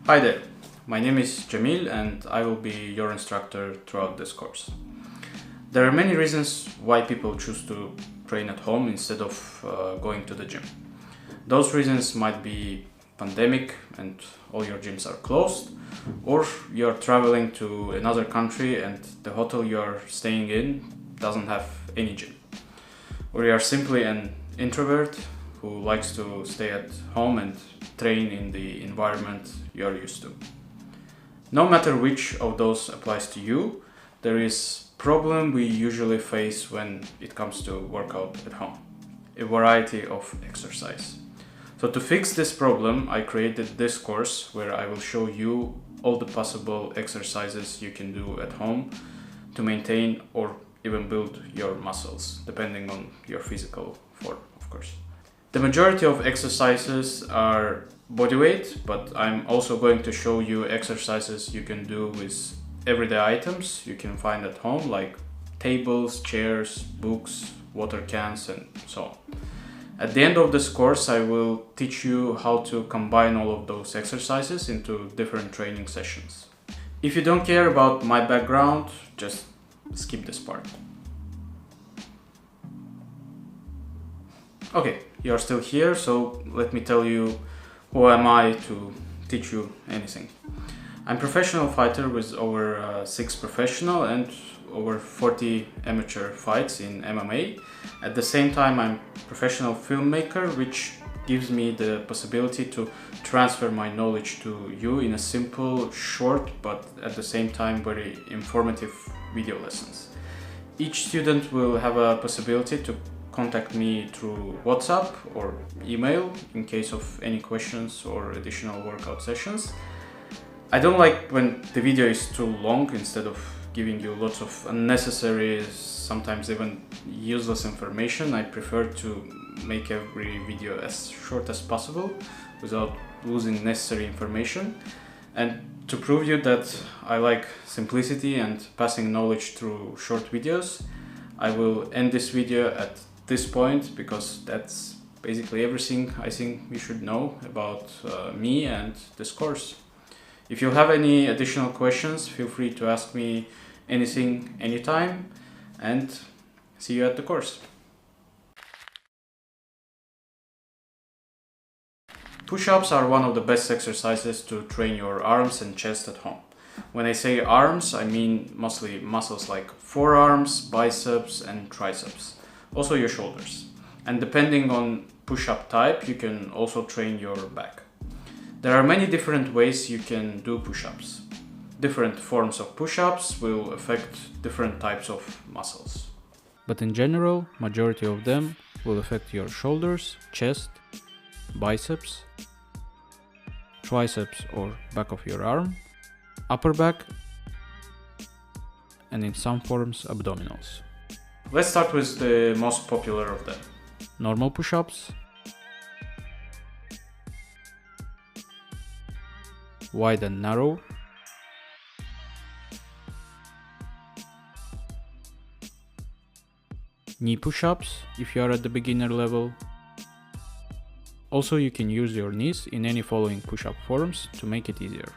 Hi there, my name is Jamil and I will be your instructor throughout this course. There are many reasons why people choose to train at home instead of going to the gym. Those reasons might be pandemic and all your gyms are closed, or you're traveling to another country and the hotel you're staying in doesn't have any gym, or you are simply an introvert who likes to stay at home and train in the environment you're used to. No matter which of those applies to you, there is a problem we usually face when it comes to workout at home: a variety of exercise. So to fix this problem, I created this course where I will show you all the possible exercises you can do at home to maintain or even build your muscles, depending on your physical form, of course. The majority of exercises are bodyweight, but I'm also going to show you exercises you can do with everyday items you can find at home, like tables, chairs, books, water cans, and so on. At the end of this course, I will teach you how to combine all of those exercises into different training sessions. If you don't care about my background, just skip this part. Okay, you're still here, so let me tell you who am I to teach you anything. I'm a professional fighter with over 6 professional and over 40 amateur fights in MMA. At the same time, I'm a professional filmmaker, which gives me the possibility to transfer my knowledge to you in a simple, short, but at the same time very informative video lessons. Each student will have a possibility to contact me through WhatsApp or email in case of any questions or additional workout sessions. I don't like when the video is too long. Instead of giving you lots of unnecessary, sometimes even useless information, I prefer to make every video as short as possible without losing necessary information. And to prove you that I like simplicity and passing knowledge through short videos, I will end this video at this point, because that's basically everything I think you should know about me and this course. If you have any additional questions, feel free to ask me anything, anytime, and see you at the course. Push-ups are one of the best exercises to train your arms and chest at home. When I say arms, I mean mostly muscles like forearms, biceps, and triceps. Also your shoulders. And depending on push-up type, you can also train your back. There are many different ways you can do push-ups. Different forms of push-ups will affect different types of muscles. But in general, majority of them will affect your shoulders, chest, biceps, triceps or back of your arm, upper back, and in some forms abdominals. Let's start with the most popular of them. Normal push-ups, wide and narrow, knee push-ups if you are at the beginner level. Also, you can use your knees in any following push-up forms to make it easier.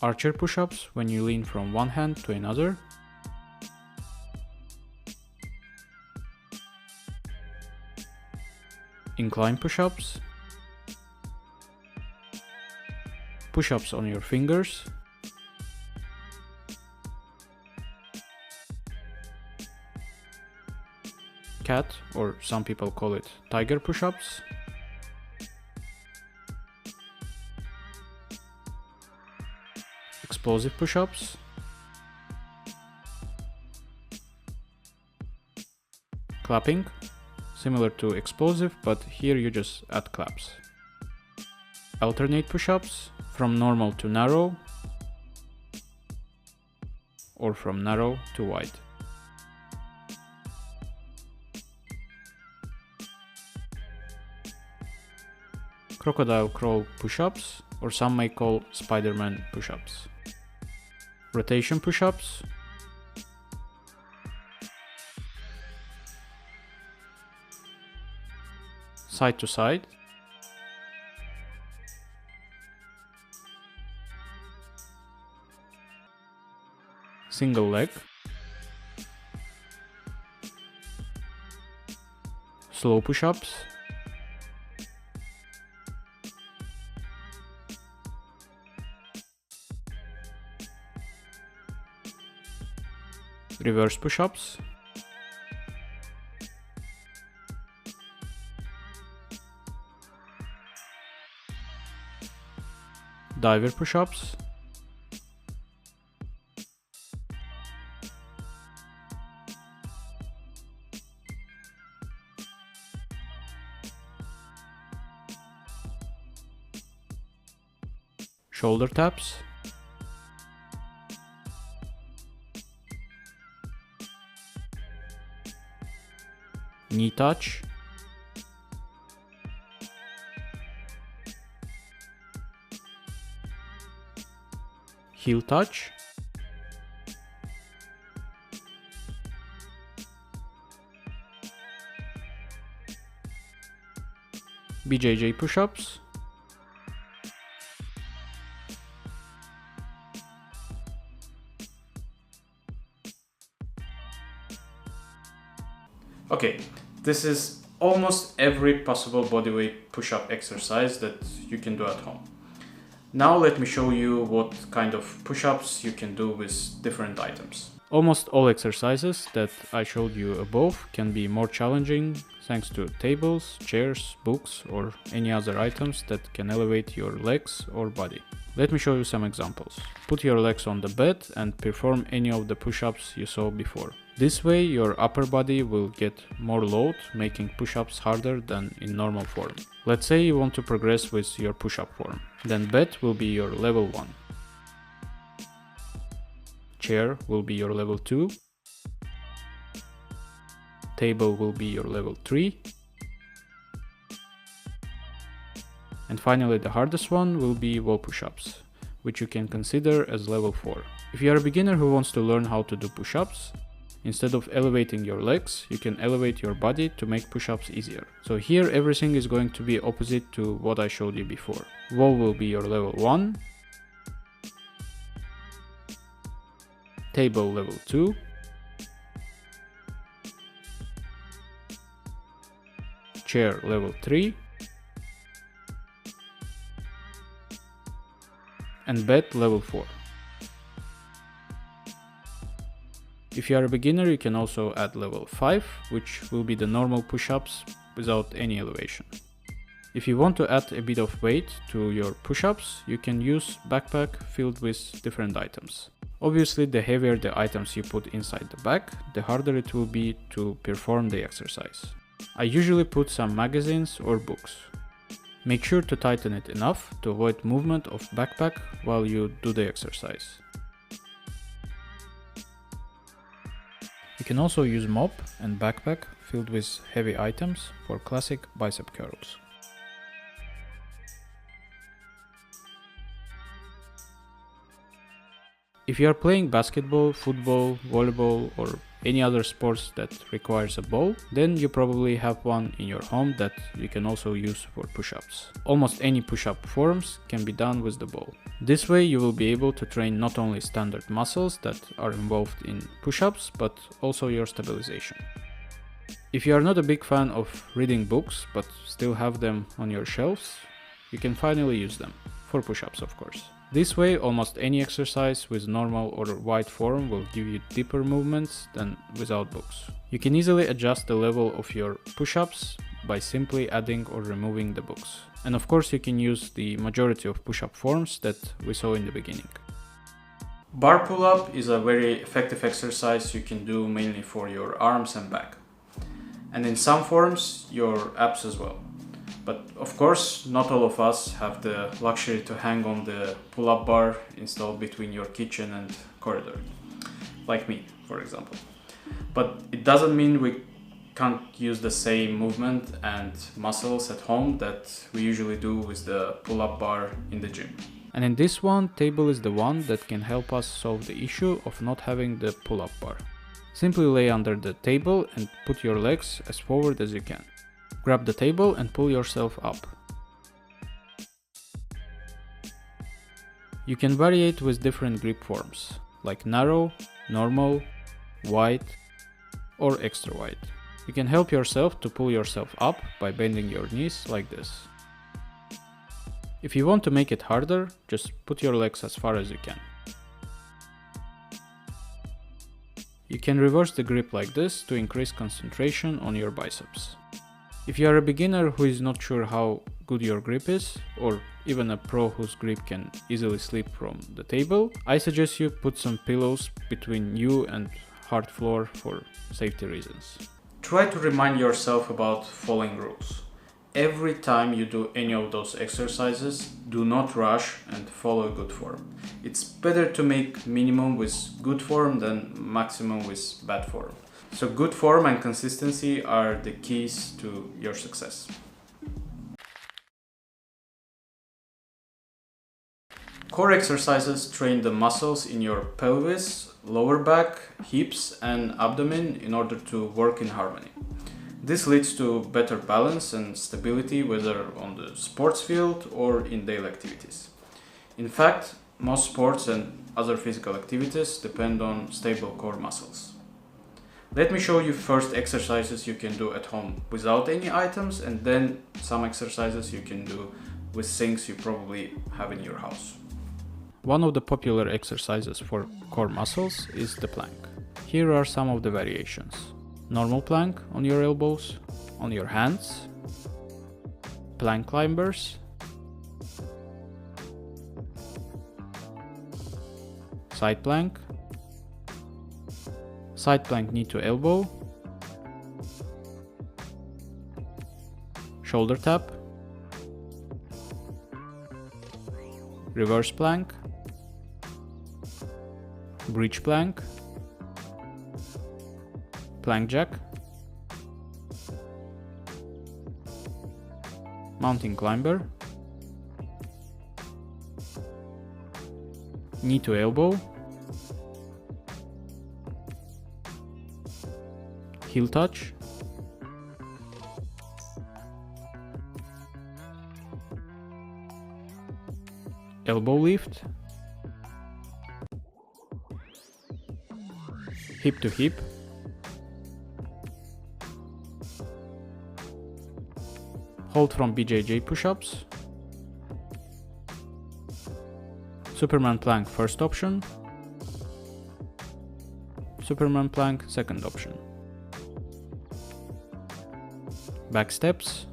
Archer push-ups when you lean from one hand to another. Incline push-ups. Push-ups on your fingers. Cat, or some people call it tiger push-ups. Explosive push-ups. Clapping, similar to explosive, but here you just add claps. Alternate push-ups, from normal to narrow, or from narrow to wide. Crocodile crawl push-ups, or some may call Spider-Man push-ups. Rotation push-ups. Side to side. single leg, slow push-ups, reverse push-ups, diver push-ups, shoulder taps, knee touch, heel touch, BJJ push-ups, okay, this is almost every possible bodyweight push-up exercise that you can do at home. Now let me show you what kind of push-ups you can do with different items. Almost all exercises that I showed you above can be more challenging thanks to tables, chairs, books, or any other items that can elevate your legs or body. Let me show you some examples. Put your legs on the bed and perform any of the push-ups you saw before. This way your upper body will get more load, making push-ups harder than in normal form. Let's say you want to progress with your push-up form. Then bed will be your level 1. Chair will be your level 2. Table will be your level 3. And finally the hardest one will be wall push-ups, which you can consider as level 4. If you are a beginner who wants to learn how to do push-ups, instead of elevating your legs, you can elevate your body to make push-ups easier. So here everything is going to be opposite to what I showed you before. Wall will be your level 1. Table level 2. Chair level 3. And bed level 4. If you are a beginner, you can also add level 5, which will be the normal push-ups without any elevation. If you want to add a bit of weight to your push-ups, you can use backpack filled with different items. Obviously, the heavier the items you put inside the bag, the harder it will be to perform the exercise. I usually put some magazines or books. Make sure to tighten it enough to avoid movement of backpack while you do the exercise. You can also use mop and backpack filled with heavy items for classic bicep curls. If you are playing basketball, football, volleyball, or any other sports that requires a ball, then you probably have one in your home that you can also use for push-ups. Almost any push-up forms can be done with the ball. This way you will be able to train not only standard muscles that are involved in push-ups, but also your stabilization. If you are not a big fan of reading books, but still have them on your shelves, you can finally use them, for push-ups of course. This way, almost any exercise with normal or wide form will give you deeper movements than without books. You can easily adjust the level of your push-ups by simply adding or removing the books. And of course, you can use the majority of push-up forms that we saw in the beginning. Bar pull-up is a very effective exercise you can do mainly for your arms and back. And in some forms, your abs as well. But of course, not all of us have the luxury to hang on the pull-up bar installed between your kitchen and corridor, like me, for example. But it doesn't mean we can't use the same movement and muscles at home that we usually do with the pull-up bar in the gym. And in this one, table is the one that can help us solve the issue of not having the pull-up bar. Simply lay under the table and put your legs as forward as you can. Grab the table and pull yourself up. You can vary it with different grip forms, like narrow, normal, wide, or extra wide. You can help yourself to pull yourself up by bending your knees like this. If you want to make it harder, just put your legs as far as you can. You can reverse the grip like this to increase concentration on your biceps. If you are a beginner who is not sure how good your grip is, or even a pro whose grip can easily slip from the table, I suggest you put some pillows between you and hard floor for safety reasons. Try to remind yourself about following rules. Every time you do any of those exercises, do not rush and follow good form. It's better to make minimum with good form than maximum with bad form. So good form and consistency are the keys to your success. Core exercises train the muscles in your pelvis, lower back, hips, and abdomen in order to work in harmony. This leads to better balance and stability whether on the sports field or in daily activities. In fact, most sports and other physical activities depend on stable core muscles. Let me show you first exercises you can do at home without any items, and then some exercises you can do with things you probably have in your house. One of the popular exercises for core muscles is the plank. Here are some of the variations. Normal plank on your elbows, on your hands, plank climbers, side plank knee to elbow, shoulder tap, reverse plank, bridge plank, plank jack, mountain climber, knee to elbow, heel touch, elbow lift, hip to hip, hold from BJJ push-ups, Superman plank first option, Superman plank second option, back steps.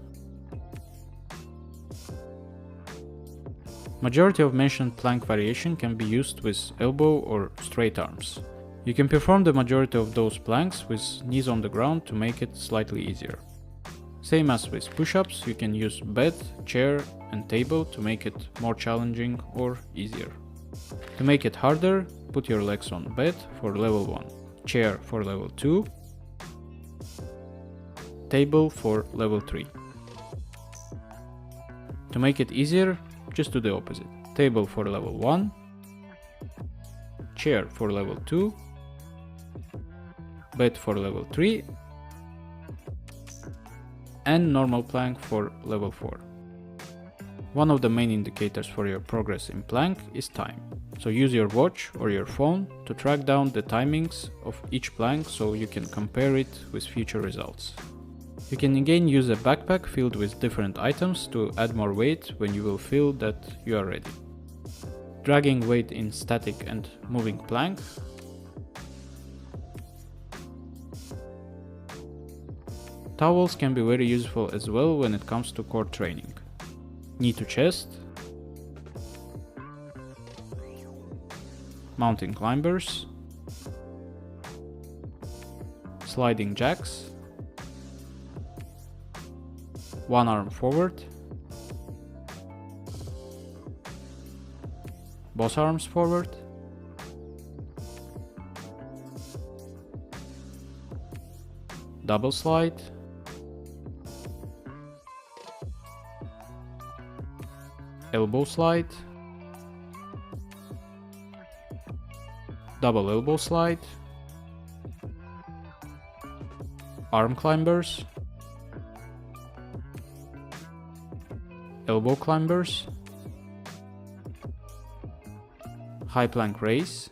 Majority of mentioned plank variation can be used with elbow or straight arms. You can perform the majority of those planks with knees on the ground to make it slightly easier. Same as with push-ups, you can use bed, chair and table to make it more challenging or easier. To make it harder, put your legs on bed for level 1, chair for level 2, table for level 3. To make it easier, just do the opposite. Table for level 1, chair for level 2, bed for level 3, and normal plank for level 4. One of the main indicators for your progress in plank is time. So use your watch or your phone to track down the timings of each plank so you can compare it with future results. You can again use a backpack filled with different items to add more weight when you will feel that you are ready. Dragging weight in static and moving plank. Towels can be very useful as well when it comes to core training. Knee to chest, mountain climbers, sliding jacks, one arm forward, both arms forward, double slide, elbow slide, double elbow slide, arm climbers, elbow climbers, high plank raise,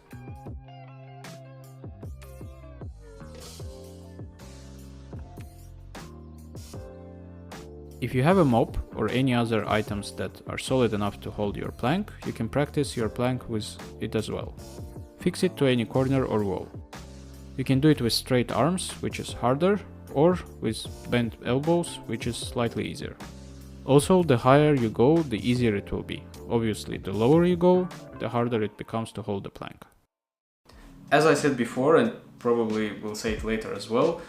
If you have a mop or any other items that are solid enough to hold your plank, you can practice your plank with it as well. Fix it to any corner or wall. You can do it with straight arms, which is harder, or with bent elbows, which is slightly easier. Also, the higher you go, the easier it will be. Obviously, the lower you go, the harder it becomes to hold the plank. As I said before, and probably will say it later as well,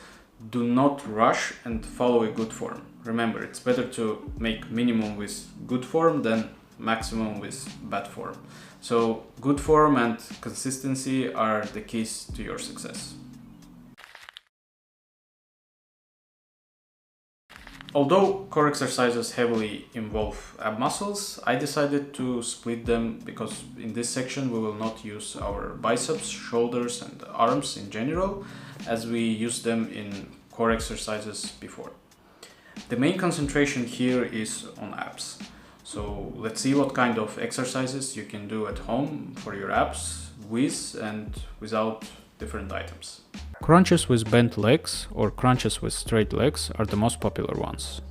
do not rush and follow a good form. Remember, it's better to make minimum with good form than maximum with bad form. So good form and consistency are the keys to your success. Although core exercises heavily involve ab muscles, I decided to split them because in this section we will not use our biceps, shoulders and arms in general, as we used them in core exercises before. The main concentration here is on abs. So let's see what kind of exercises you can do at home for your abs with and without different items. Crunches with bent legs or crunches with straight legs are the most popular ones.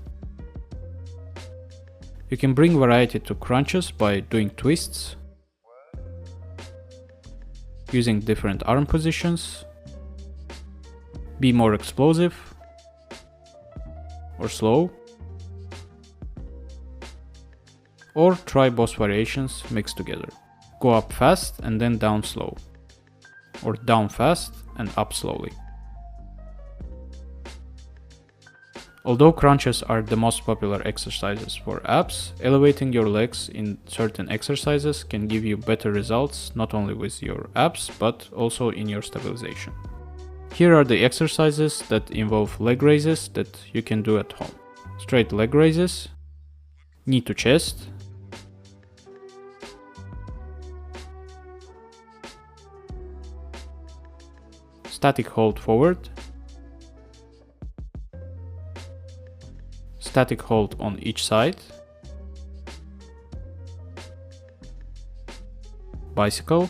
You can bring variety to crunches by doing twists, using different arm positions, be more explosive or slow, or try both variations mixed together. Go up fast and then down slow, or down fast and up slowly. Although crunches are the most popular exercises for abs, elevating your legs in certain exercises can give you better results not only with your abs but also in your stabilization. Here are the exercises that involve leg raises that you can do at home. Straight leg raises, knee to chest, static hold forward, static hold on each side, bicycle,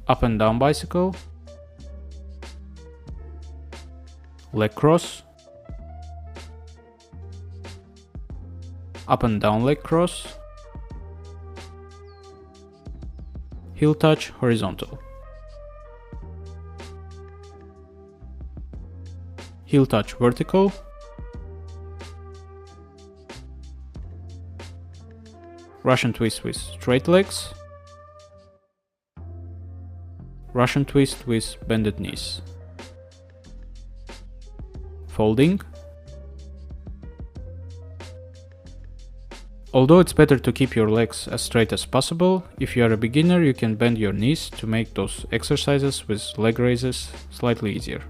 up and down bicycle, leg cross, up and down leg cross, heel touch horizontal, heel touch vertical, Russian twist with straight legs, Russian twist with bended knees, folding. Although it's better to keep your legs as straight as possible, if you are a beginner you can bend your knees to make those exercises with leg raises slightly easier.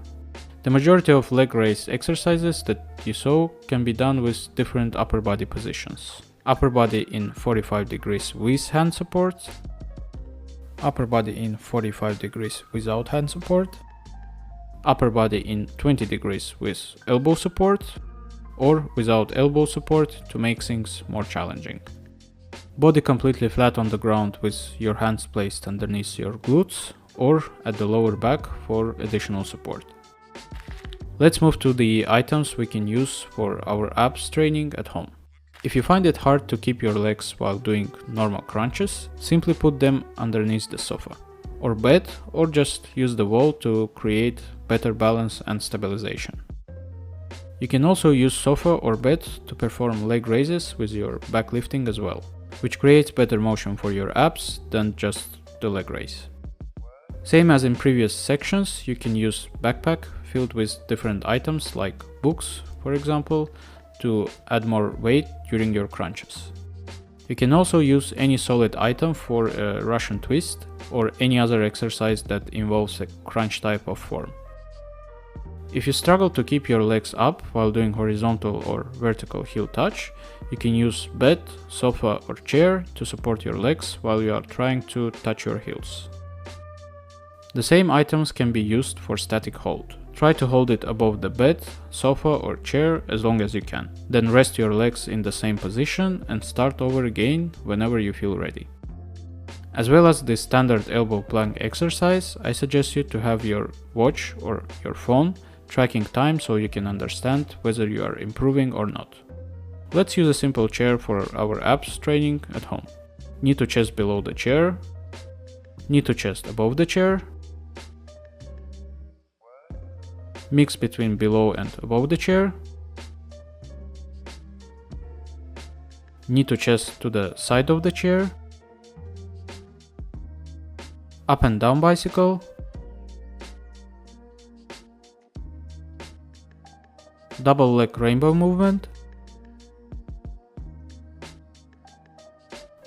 The majority of leg raise exercises that you saw can be done with different upper body positions. Upper body in 45 degrees with hand support, upper body in 45 degrees without hand support, upper body in 20 degrees with elbow support, or without elbow support to make things more challenging. Body completely flat on the ground with your hands placed underneath your glutes or at the lower back for additional support. Let's move to the items we can use for our abs training at home. If you find it hard to keep your legs while doing normal crunches, simply put them underneath the sofa or bed, or just use the wall to create better balance and stabilization. You can also use sofa or bed to perform leg raises with your back lifting as well, which creates better motion for your abs than just the leg raise. Same as in previous sections, you can use backpack filled with different items like books, for example, to add more weight during your crunches. You can also use any solid item for a Russian twist or any other exercise that involves a crunch type of form. If you struggle to keep your legs up while doing horizontal or vertical heel touch, you can use bed, sofa or chair to support your legs while you are trying to touch your heels. The same items can be used for static hold. Try to hold it above the bed, sofa or chair as long as you can. Then rest your legs in the same position and start over again whenever you feel ready. As well as the standard elbow plank exercise, I suggest you to have your watch or your phone tracking time so you can understand whether you are improving or not. Let's use a simple chair for our abs training at home. Knee to chest below the chair, knee to chest above the chair, mix between below and above the chair, knee to chest to the side of the chair, up and down bicycle, double leg rainbow movement,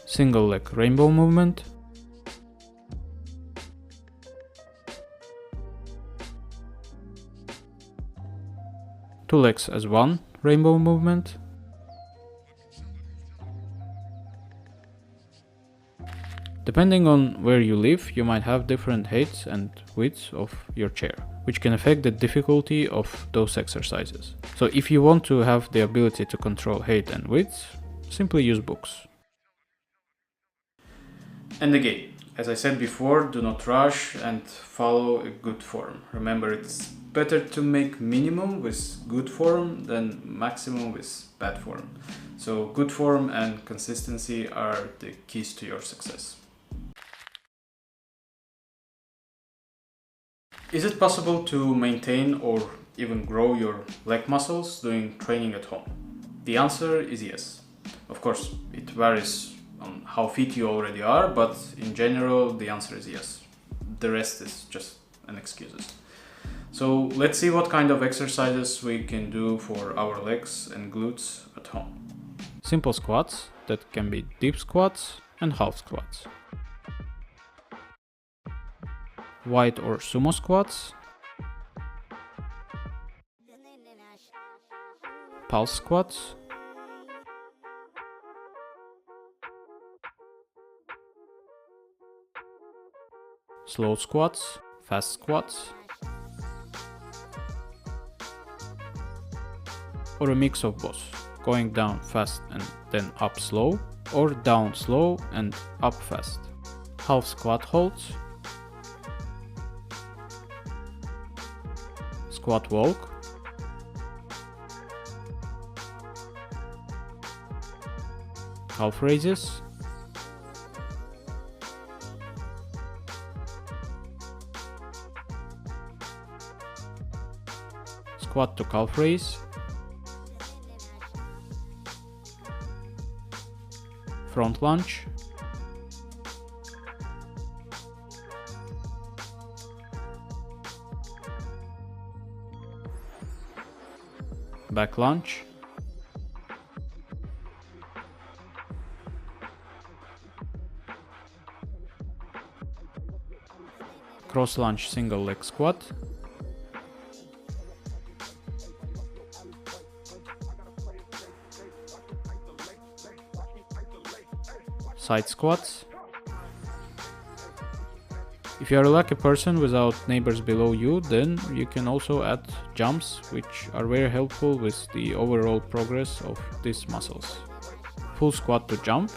single leg rainbow movement, two legs as one rainbow movement, depending on where you live, you might have different heights and widths of your chair, which can affect the difficulty of those exercises. So if you want to have the ability to control height and width, simply use books. And again, as I said before, do not rush and follow a good form. Remember, it's better to make minimum with good form than maximum with bad form. So good form and consistency are the keys to your success. Is it possible to maintain or even grow your leg muscles doing training at home? The answer is yes. Of course, it varies on how fit you already are, but in general, the answer is yes. The rest is just an excuses. So let's see what kind of exercises we can do for our legs and glutes at home. Simple squats that can be deep squats and half squats. Wide or sumo squats, pulse squats, slow squats, fast squats, or a mix of both, going down fast and then up slow, or down slow and up fast. Half squat holds, squat walk, calf raises, squat to calf raise, front lunge, back lunge, cross lunge single leg squat, side squats. If you are a lucky person without neighbors below you, then you can also add jumps, which are very helpful with the overall progress of these muscles. Full squat to jump,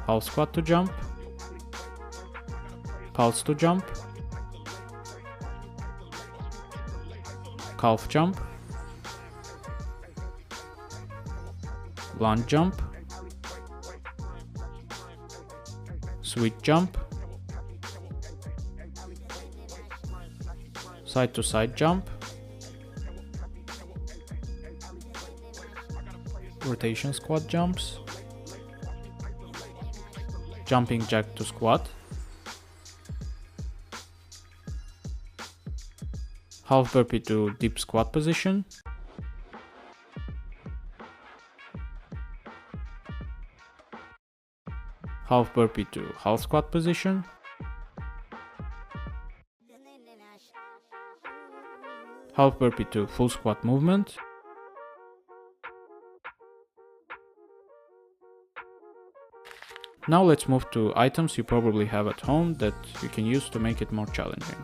half squat to jump, pulse to jump, calf jump, lunge jump, switch jump, side to side jump, rotation squat jumps, jumping jack to squat, half burpee to deep squat position, half burpee to half squat position, half burpee to full squat movement, now let's move to items you probably have at home that you can use to make it more challenging.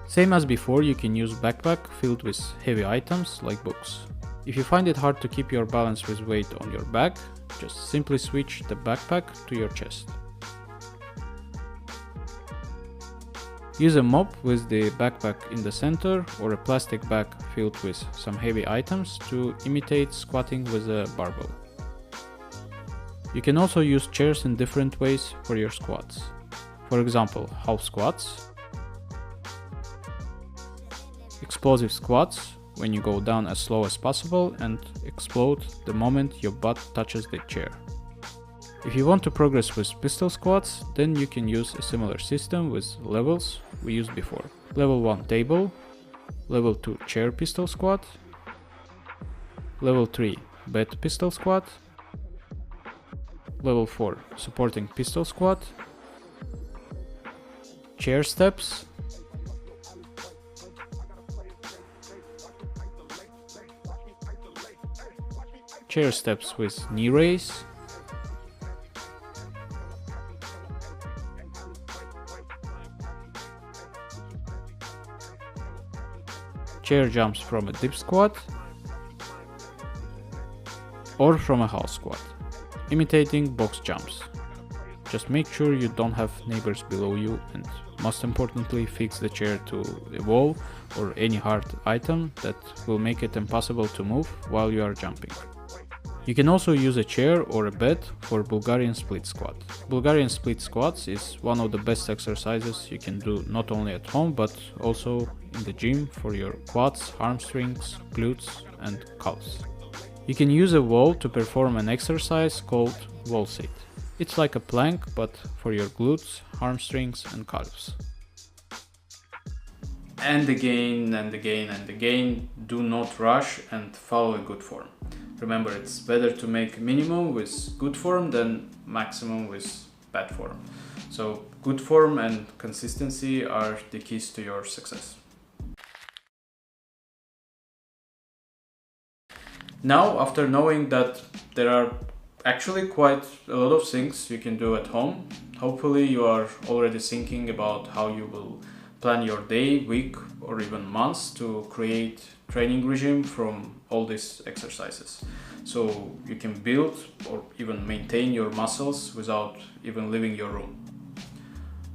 Same as before, you can use backpack filled with heavy items like books. If you find it hard to keep your balance with weight on your back, just simply switch the backpack to your chest. Use a mop with the backpack in the center or a plastic bag filled with some heavy items to imitate squatting with a barbell. You can also use chairs in different ways for your squats. For example, half squats, explosive squats, when you go down as slow as possible and explode the moment your butt touches the chair. If you want to progress with pistol squats, then you can use a similar system with levels we used before. Level 1 table, level 2 chair pistol squat, level 3 bed pistol squat, level 4 supporting pistol squat, chair steps, chair steps with knee raise, chair jumps from a dip squat or from a half squat, imitating box jumps. Just make sure you don't have neighbors below you, and most importantly, fix the chair to a wall or any hard item that will make it impossible to move while you are jumping. You can also use a chair or a bed for Bulgarian split squat. Bulgarian split squats is one of the best exercises you can do not only at home but also in the gym for your quads, hamstrings, glutes and calves. You can use a wall to perform an exercise called wall sit. It's like a plank but for your glutes, hamstrings and calves. And again and again and again, do not rush and follow a good form. Remember, it's better to make minimum with good form than maximum with bad form. So good form and consistency are the keys to your success. Now, after knowing that there are actually quite a lot of things you can do at home, hopefully you are already thinking about how you will plan your day, week or even months to create training regime from all these exercises, so you can build or even maintain your muscles without even leaving your room.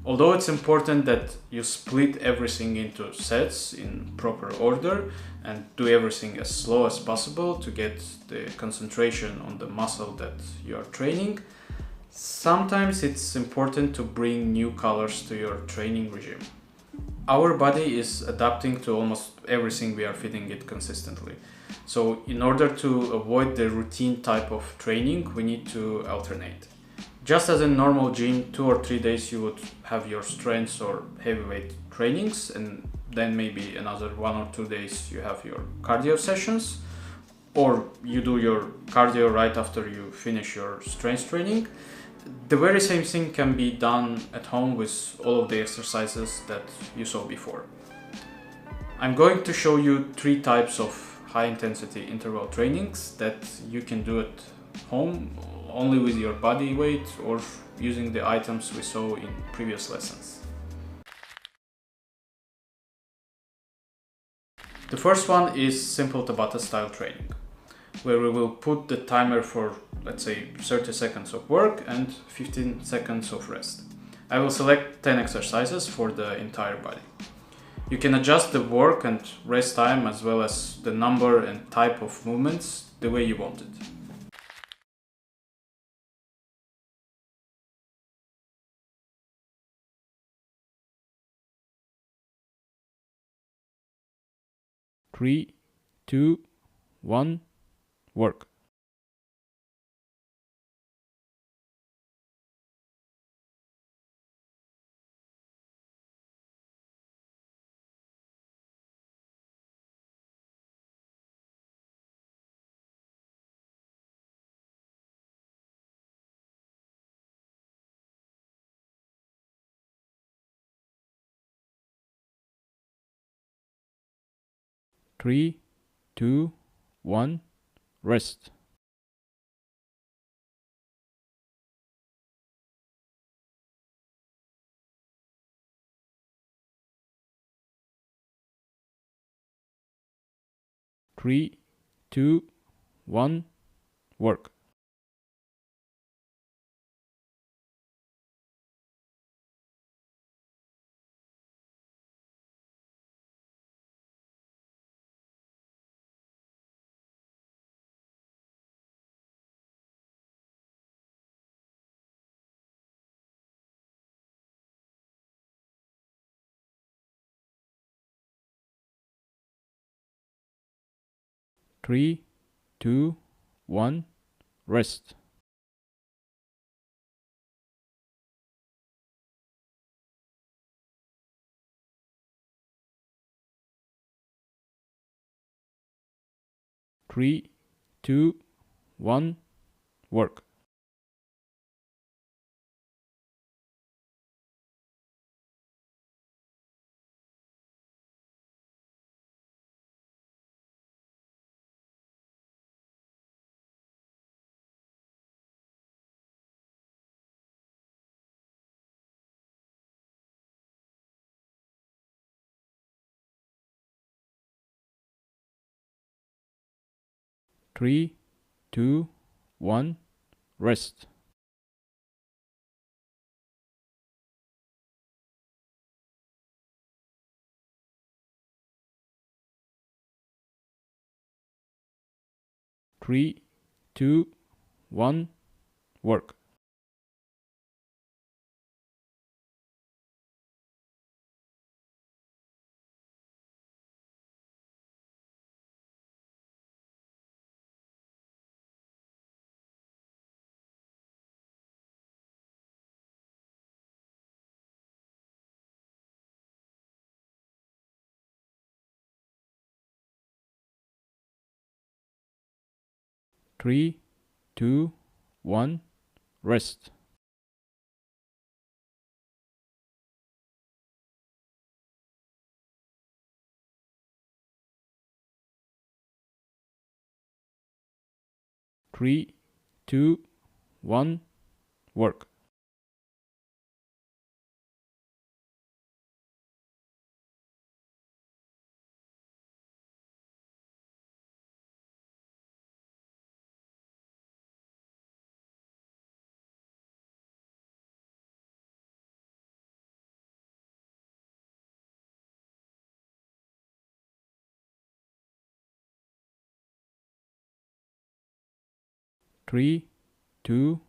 Although it's important that you split everything into sets in proper order and do everything as slow as possible to get the concentration on the muscle that you are training, sometimes it's important to bring new colors to your training regime. Our body is adapting to almost everything we are feeding it consistently. So in order to avoid the routine type of training, we need to alternate. Just as in normal gym, 2 or 3 days you would have your strengths or heavyweight trainings, and then maybe another 1 or 2 days you have your cardio sessions, or you do your cardio right after you finish your strength training. The very same thing can be done at home with all of the exercises that you saw before. I'm going to show you 3 types of high intensity interval trainings that you can do at home only with your body weight or using the items we saw in previous lessons. The first one is simple Tabata style training, where we will put the timer for, let's say, 30 seconds of work and 15 seconds of rest. I will select 10 exercises for the entire body. You can adjust the work and rest time as well as the number and type of movements the way you want it. Three, two, one, work. 3, 2, 1, rest. 3, 2, 1, work. 3, 2, 1, rest. 3, 2, 1, work. 3, 2, 1, rest. 3, 2, 1, work. 3, 2, 1, rest. 3, 2, 1, work. 3, 2,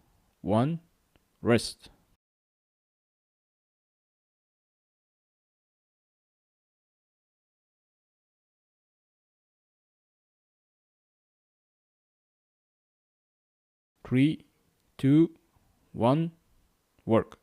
1, rest. 3, 2, 1, work.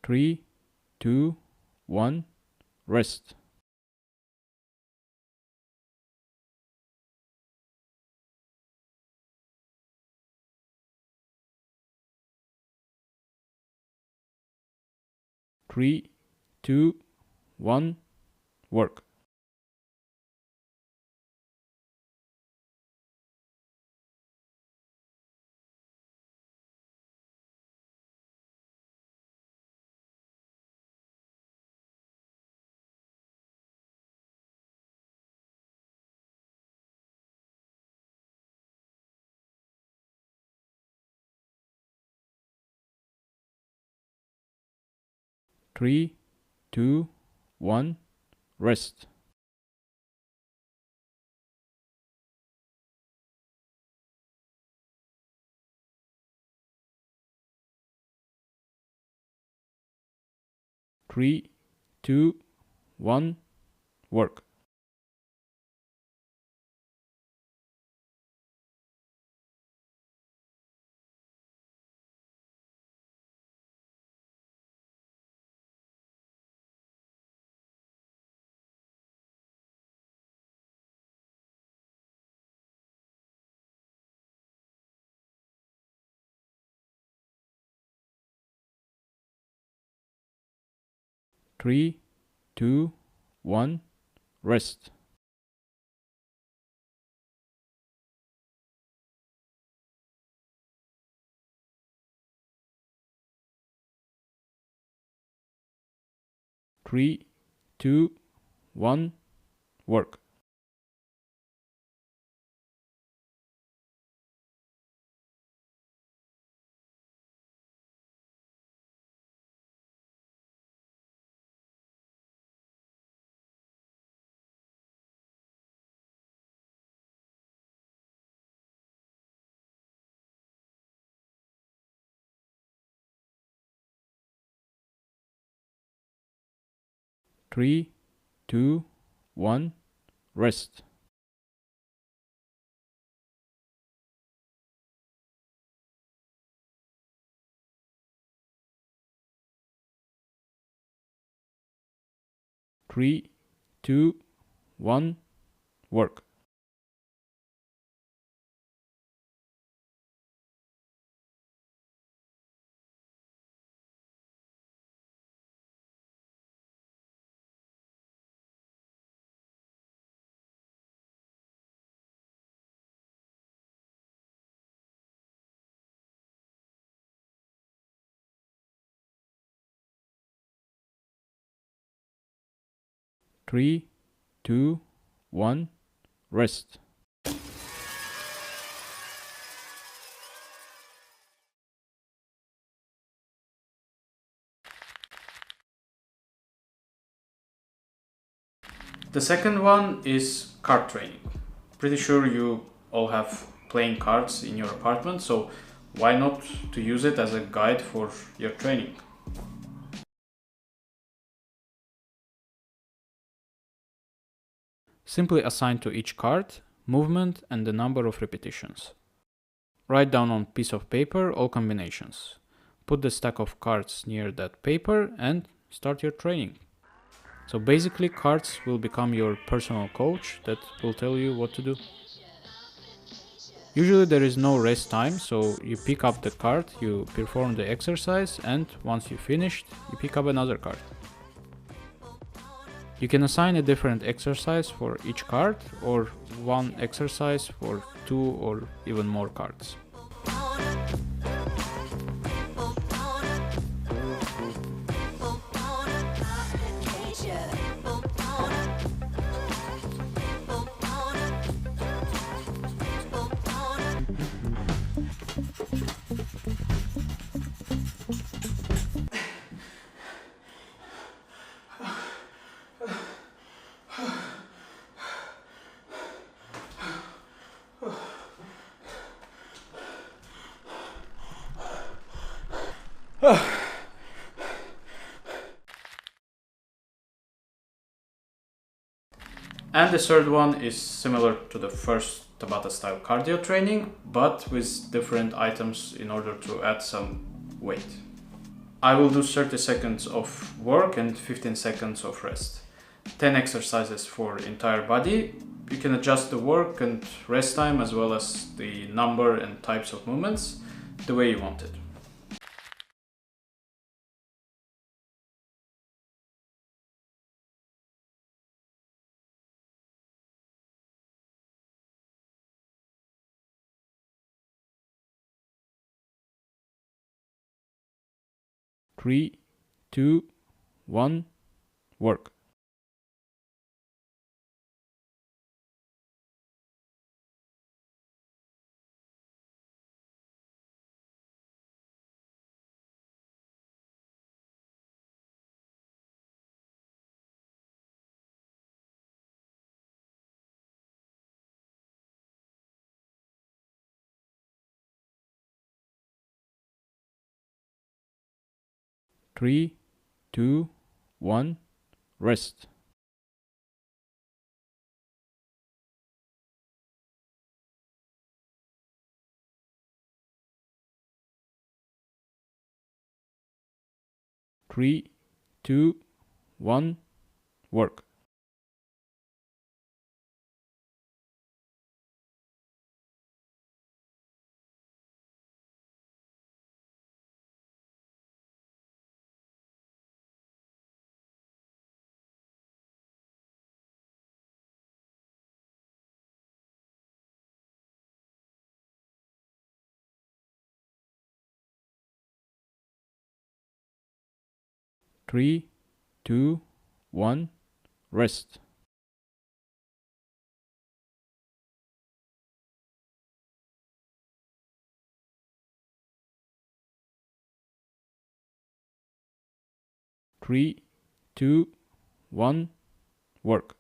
3, 2, 1, rest. 3, 2, 1, work. 3, 2, 1, rest. 3, 2, 1, work. Three, two, one, rest. 3, 2, 1, work. 3, 2, 1, rest. Three, two, one, work. Three, two, one, rest. The second one is card training. Pretty sure you all have playing cards in your apartment, so why not to use it as a guide for your training? Simply assign to each card movement and the number of repetitions. Write down on piece of paper all combinations. Put the stack of cards near that paper and start your training. So basically cards will become your personal coach that will tell you what to do. Usually there is no rest time, so you pick up the card, you perform the exercise, and once you finished, you pick up another card. You can assign a different exercise for each card or one exercise for 2 or even more cards. And the third one is similar to the first Tabata style cardio training, but with different items in order to add some weight. I will do 30 seconds of work and 15 seconds of rest. 10 exercises for entire body. You can adjust the work and rest time as well as the number and types of movements the way you want it. Three, two, one, work. Three, two, one, rest. Three, two, one, work. Three, two, one, rest. Three, two, one, work.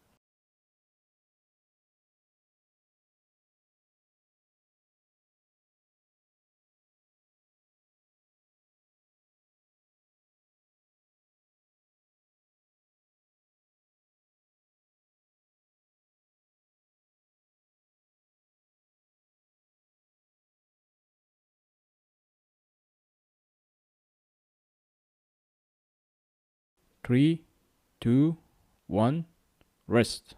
3, 2, 1, rest.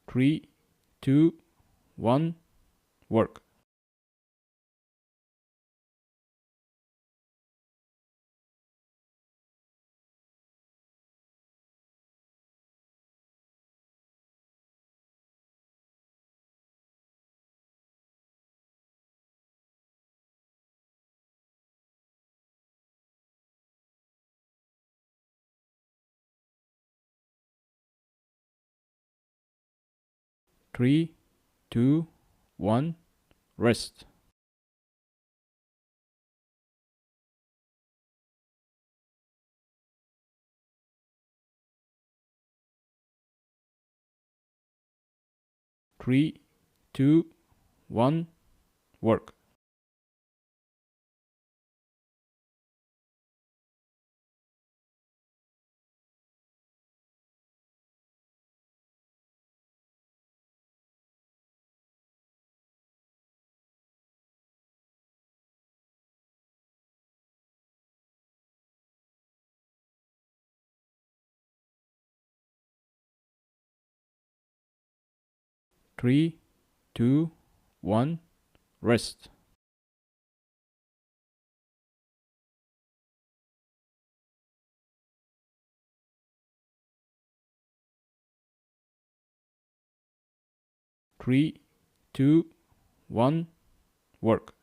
3, 2, 1, work. 3, 2, 1, rest. 3, 2, 1, work. 3, 2, 1, rest. 3, 2, 1, work.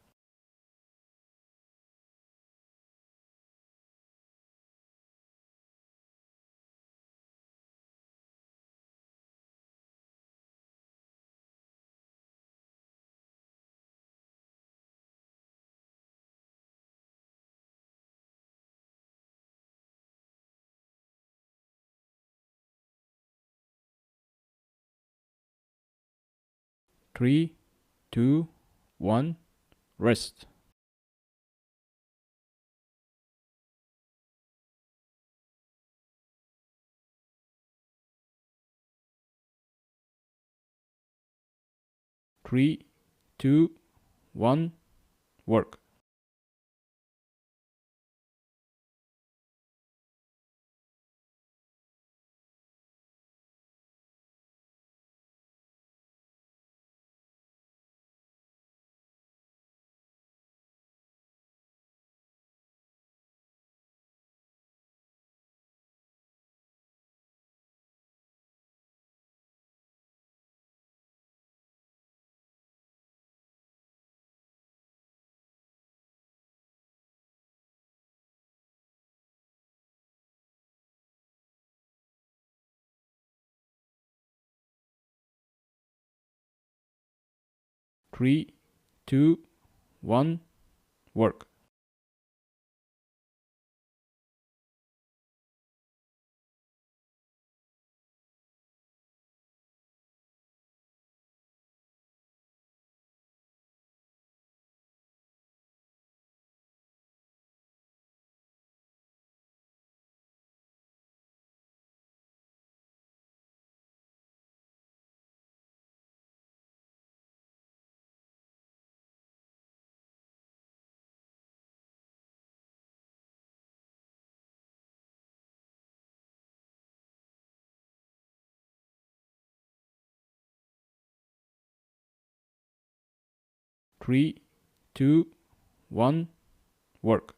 3, 2, 1, rest. 3, 2, 1, work. 3, 2, 1, work. 3, 2, 1, work.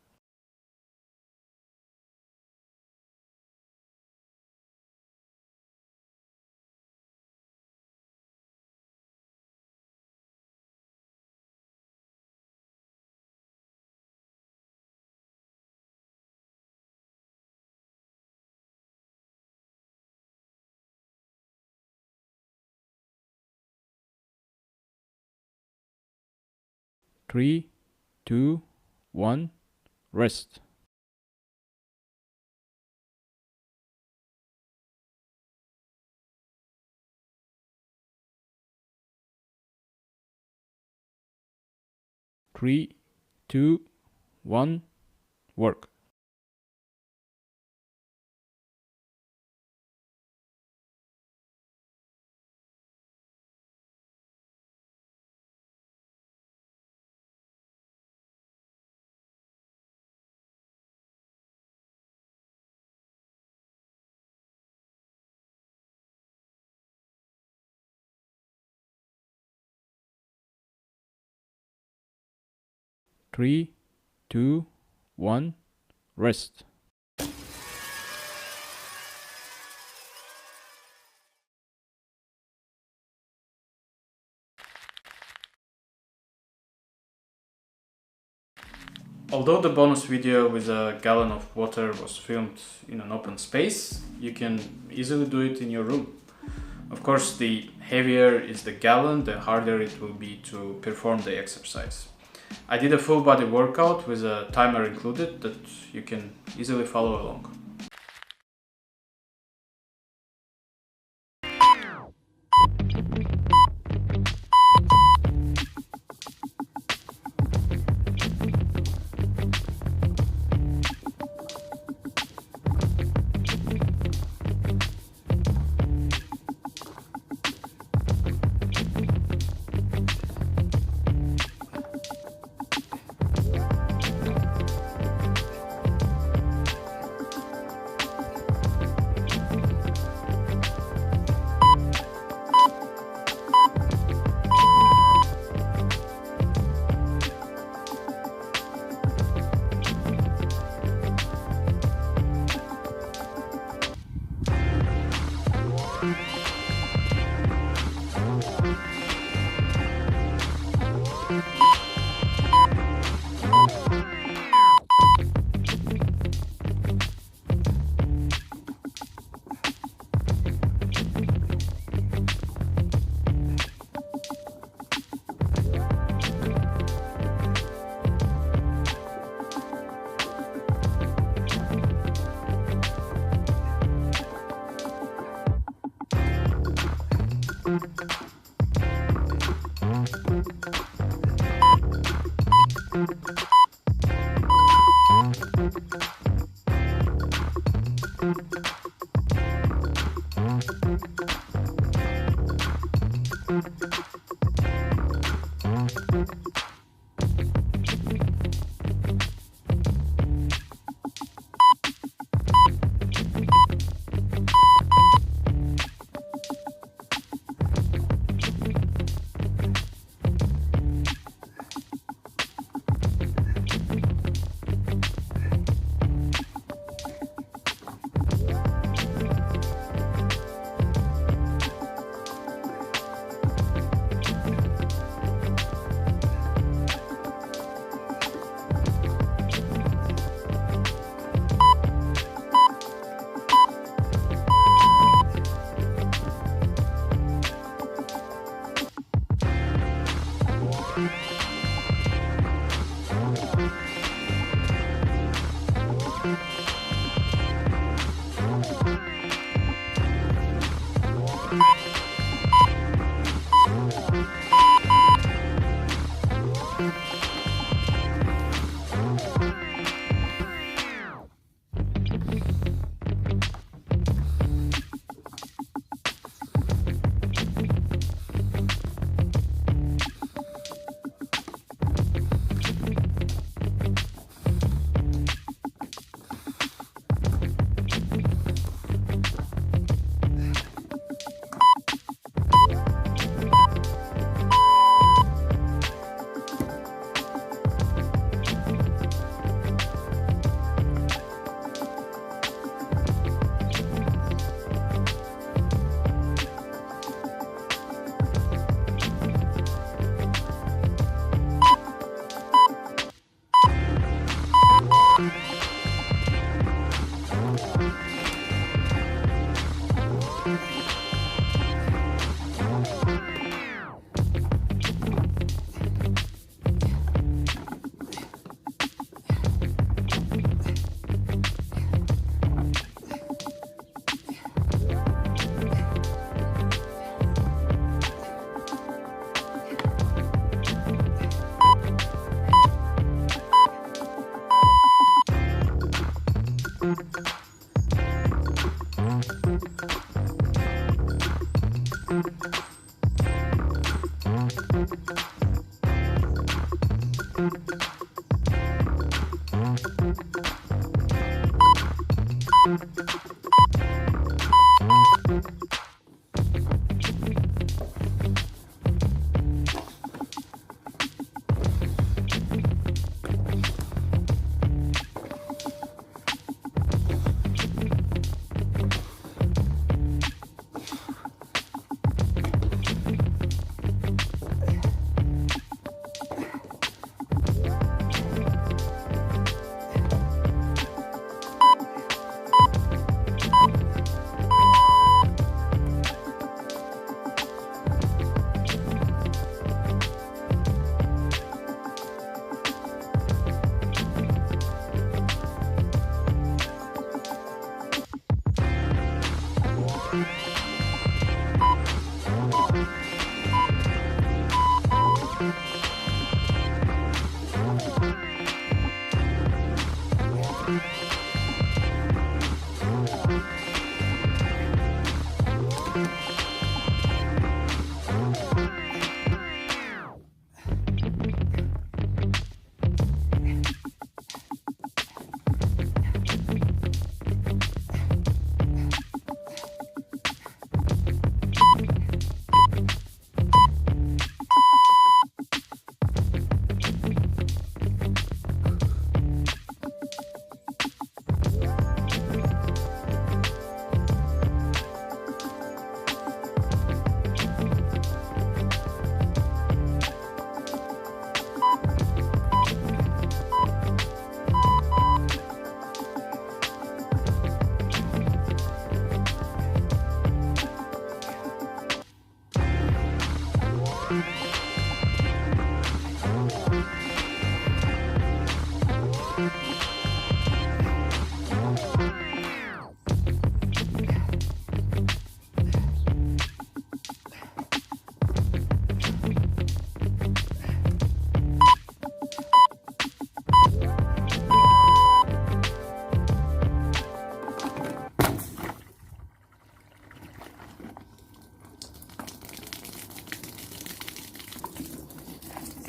3, 2, 1, rest. 3, 2, 1, work. 3, 2, 1, rest. Although the bonus video with a gallon of water was filmed in an open space, you can easily do it in your room. Of course, the heavier is the gallon, the harder it will be to perform the exercise. I did a full body workout with a timer included that you can easily follow along.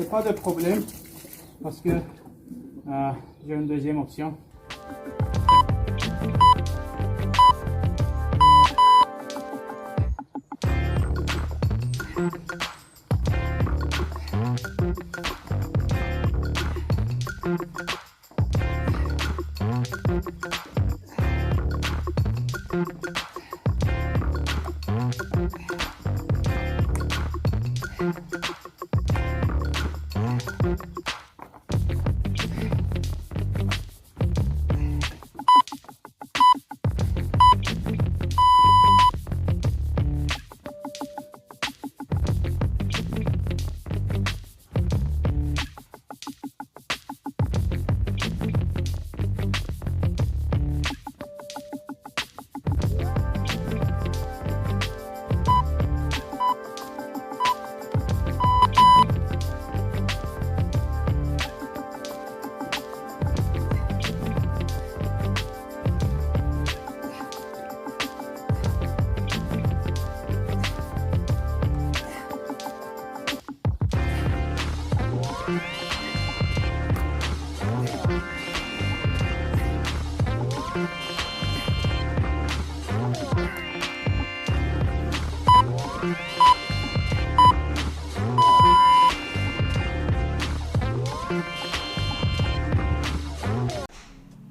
c'est pas de problème parce que j'ai une deuxième option.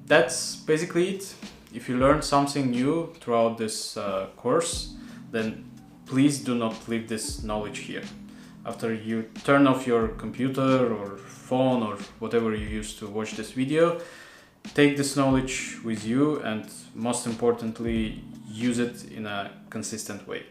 That's basically it. If you learned something new throughout this course, then please do not leave this knowledge here. After you turn off your computer or phone or whatever you use to watch this video, take this knowledge with you and most importantly, use it in a consistent way.